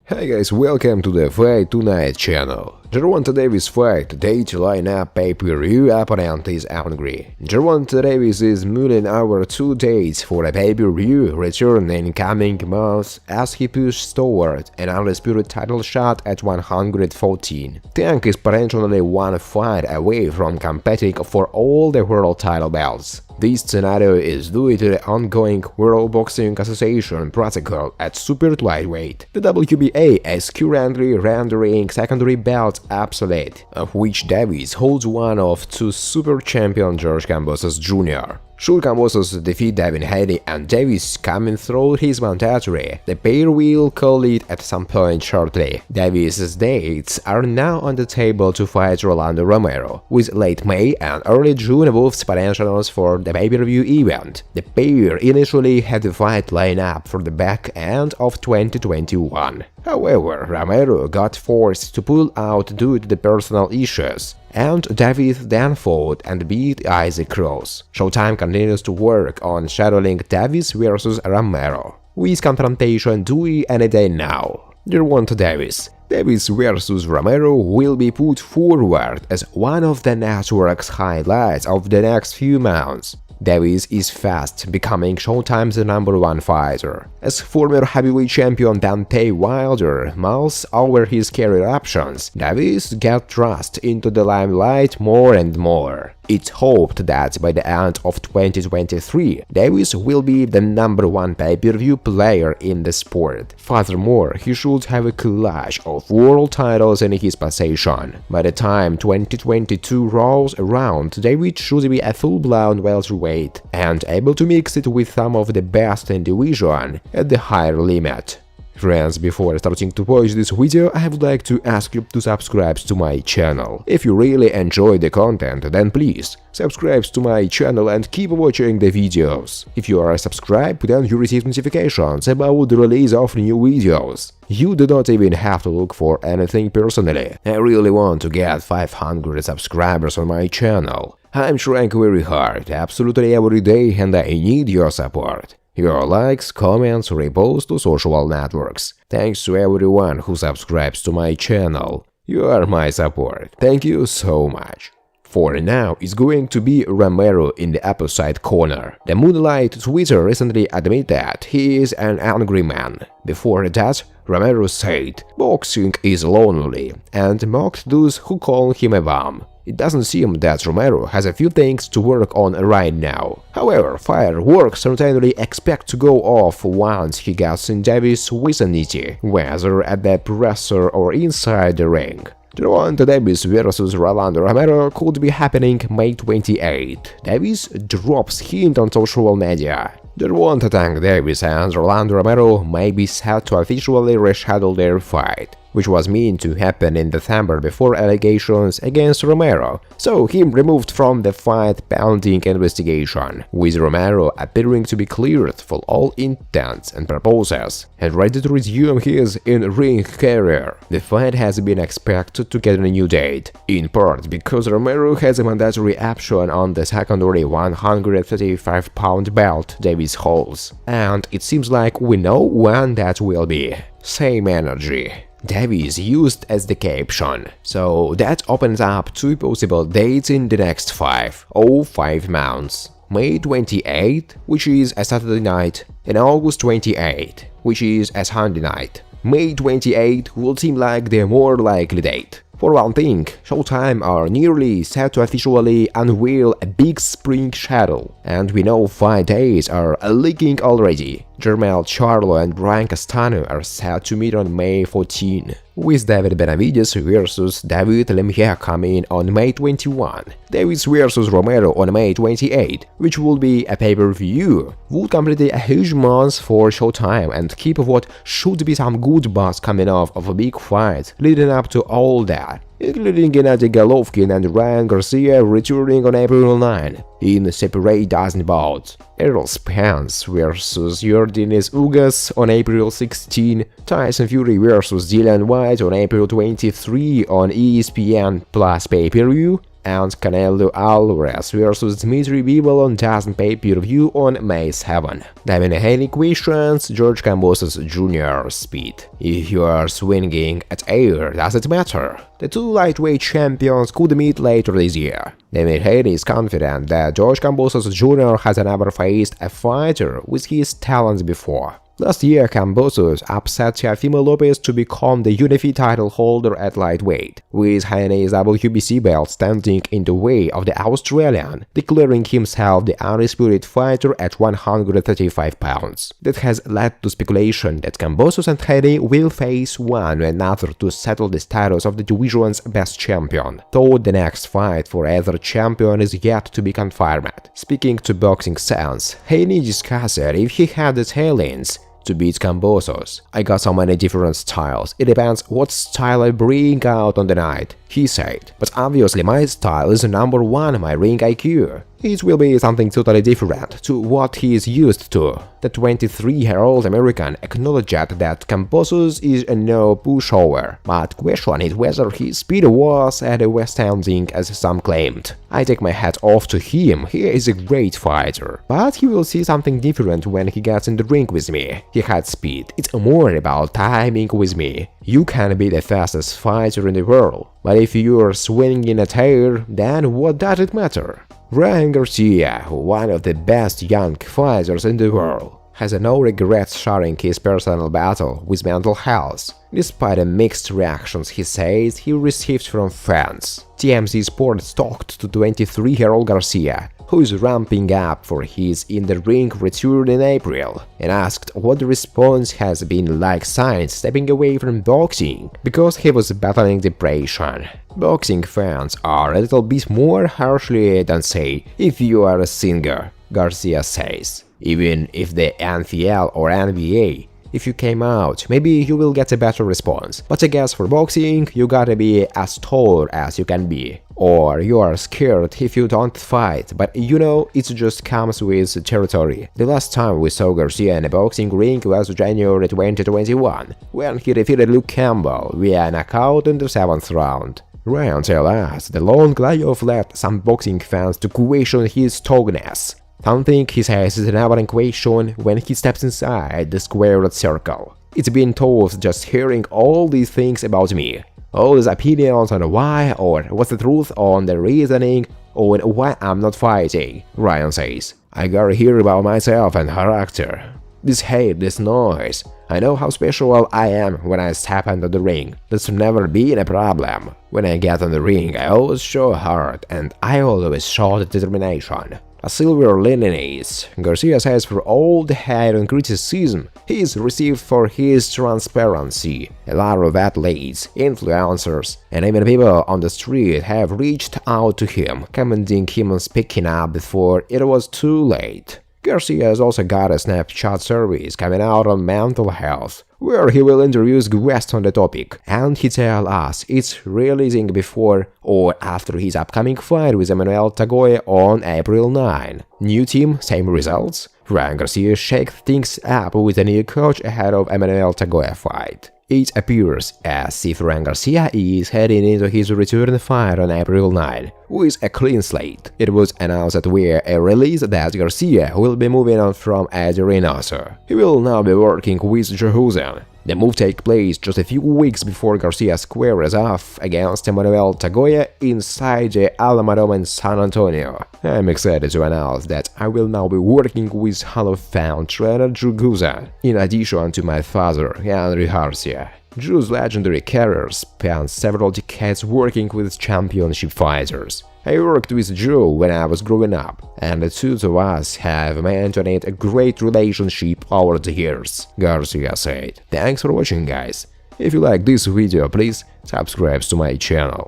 Hey guys, welcome to the Fight Tonight channel. Gervonta Davis fight date lineup pay-per-view opponent is angry. Gervonta Davis is mulling over 2 dates for a pay-per-view return in coming months as he pushes toward an undisputed title shot at 114. Tank is potentially one fight away from competing for all the world title belts. This scenario is due to the ongoing World Boxing Association protocol at super lightweight. The WBA is currently rendering secondary belts obsolete, of which Davis holds one of 2 super champion George Kambosos Jr. Should Kambosos defeat Devin Haney and Davis coming through his mandatory, the pair will collide at some point shortly. Davis's dates are now on the table to fight Rolando Romero, with late May and early June above potentials for the pay-per-view event. The pair initially had the fight line up for the back end of 2021. However, Romero got forced to pull out due to the personal issues, and Davis then fought and beat Isaac Cross. Showtime continues to work on scheduling Davis vs Romero, with confrontation due any day now. Gervonta Davis. Davis vs Romero will be put forward as one of the network's highlights of the next few months. Davis is fast becoming Showtime's #1 fighter, as former heavyweight champion Deontay Wilder mulls over his career options. Davis gets thrust into the limelight more and more. It's hoped that by the end of 2023, Davis will be the #1 pay-per-view player in the sport. Furthermore, he should have a collage of world titles in his possession. By the time 2022 rolls around, Davis should be a full-blown welterweight and able to mix it with some of the best in division at the higher limit. Friends, before starting to watch this video, I would like to ask you to subscribe to my channel. If you really enjoy the content, then please subscribe to my channel and keep watching the videos. If you are subscribed, then you receive notifications about the release of new videos. You do not even have to look for anything personally. I really want to get 500 subscribers on my channel. I'm trying very hard, absolutely every day, and I need your support. Your likes, comments, reposts to social networks. Thanks to everyone who subscribes to my channel. You are my support. Thank you so much. For now, it's going to be Romero in the opposite corner. The Moonlight Twitter recently admitted he is an angry man. Before that, Romero said, "Boxing is lonely," and mocked those who call him a bum. It doesn't seem that Romero has a few things to work on right now. However, fireworks certainly expect to go off once he gets in Davis' vicinity, whether at the presser or inside the ring. Gervonta Davis vs Rolando Romero could be happening May 28. Davis drops hint on social media. Gervonta Tank Davis and Rolando Romero may be set to officially reschedule their fight, which was meant to happen in December before allegations against Romero saw him removed from the fight pending investigation, with Romero appearing to be cleared for all intents and purposes and ready to resume his in-ring career. The fight has been expected to get a new date, in part because Romero has a mandatory option on the secondary 135-pound belt Davis holds, and it seems like we know when that will be. Same energy. Davis used as the caption, so that opens up 2 possible dates in the next 5 months. May 28, which is a Saturday night, and August 28, which is a Sunday night. May 28 will seem like the more likely date. For one thing, Showtime are nearly set to officially unveil a big spring schedule, and we know 5 days are leaking already. Jermell Charlo and Brian Castano are set to meet on May 14, with David Benavides vs David Lemieux coming on May 21. Davis vs Romero on May 28, which will be a pay-per-view, would complete a huge month for Showtime and keep what should be some good buzz coming off of a big fight leading up to all that, including Gennady Golovkin and Ryan Garcia returning on April 9 in separate dozen bouts. Errol Spence vs Yordenis Ugas on April 16, Tyson Fury vs Dillian White on April 23 on ESPN Plus pay-per-view, and Canelo Alvarez vs Dmitry Bivol doesn't pay-per-view on May 7. Devin Haney questions George Kambosos Jr.'s speed. If you are swinging at air, does it matter? The two lightweight champions could meet later this year. Devin Haney is confident that George Kambosos Jr. has never faced a fighter with his talents before. Last year, Kambosos upset Teofimo Lopez to become the UFC title holder at lightweight, with Haney's WBC belt standing in the way of the Australian, declaring himself the undisputed fighter at 135 pounds. That has led to speculation that Kambosos and Haney will face one another to settle the status of the division's best champion, though the next fight for either champion is yet to be confirmed. Speaking to Boxing Sense, Haney discussed if he had the talents to beat Kambosos. "I got so many different styles, it depends what style I bring out on the night," he said. "But obviously my style is number one, my ring IQ. It will be something totally different to what he is used to." The 23-year-old American acknowledged that Kambosos is a no pushover, but questioned whether his speed was as outstanding as some claimed. "I take my hat off to him, he is a great fighter, but he will see something different when he gets in the ring with me. He had speed, it's more about timing with me. You can be the fastest fighter in the world, but if you're swinging at air, then what does it matter?" Ryan Garcia, one of the best young fighters in the world, has no regrets sharing his personal battle with mental health, despite the mixed reactions he says he received from fans. TMZ Sports talked to 23-year-old Garcia, who is ramping up for his in-the-ring return in April, and asked what the response has been like since stepping away from boxing, because he was battling depression. "Boxing fans are a little bit more harshly than say, if you are a singer," Garcia says. "Even if the NFL or NBA, if you came out, maybe you will get a better response. But I guess for boxing, you gotta be as tall as you can be. Or you are scared if you don't fight, but you know, it just comes with territory." The last time we saw Garcia in a boxing ring was January 2021, when he defeated Luke Campbell via knockout in the 7th round. Ryan tells us the long layoff led some boxing fans to question his tallness. Something he says is never in question when he steps inside the squared circle. "It's been tough just hearing all these things about me. All these opinions on why or what's the truth on the reasoning on why I'm not fighting," Ryan says. "I gotta hear about myself and character. This hate, this noise. I know how special I am when I step into the ring. That's never been a problem. When I get on the ring, I always show heart and I always show determination. A silver lining is," Garcia says, "for all the hate and criticism he's received for his transparency. A lot of athletes, influencers, and even people on the street have reached out to him, commending him on speaking up before it was too late." Garcia has also got a Snapchat service coming out on mental health, where he will introduce guests on the topic, and he tells us it's releasing before or after his upcoming fight with Emmanuel Tagoe on April 9. New team, same results? Ryan Garcia shakes things up with a new coach ahead of Emmanuel Tagoe fight. It appears as if Ryan Garcia is heading into his return fight on April 9 with a clean slate. It was announced via a release that Garcia will be moving on from Eddie Reynoso. He will now be working with Jehusen. The move takes place just a few weeks before Garcia squares off against Emmanuel Tagoe inside the Alamodome in San Antonio. I'm excited to announce that I will now be working with Hall of Fame trainer Drew Guzan, in addition to my father, Henry Garcia. Drew's legendary career spans several decades working with championship fighters. I worked with Drew when I was growing up, and the two of us have maintained a great relationship over the years, Garcia said. Thanks for watching, guys. If you like this video, please subscribe to my channel.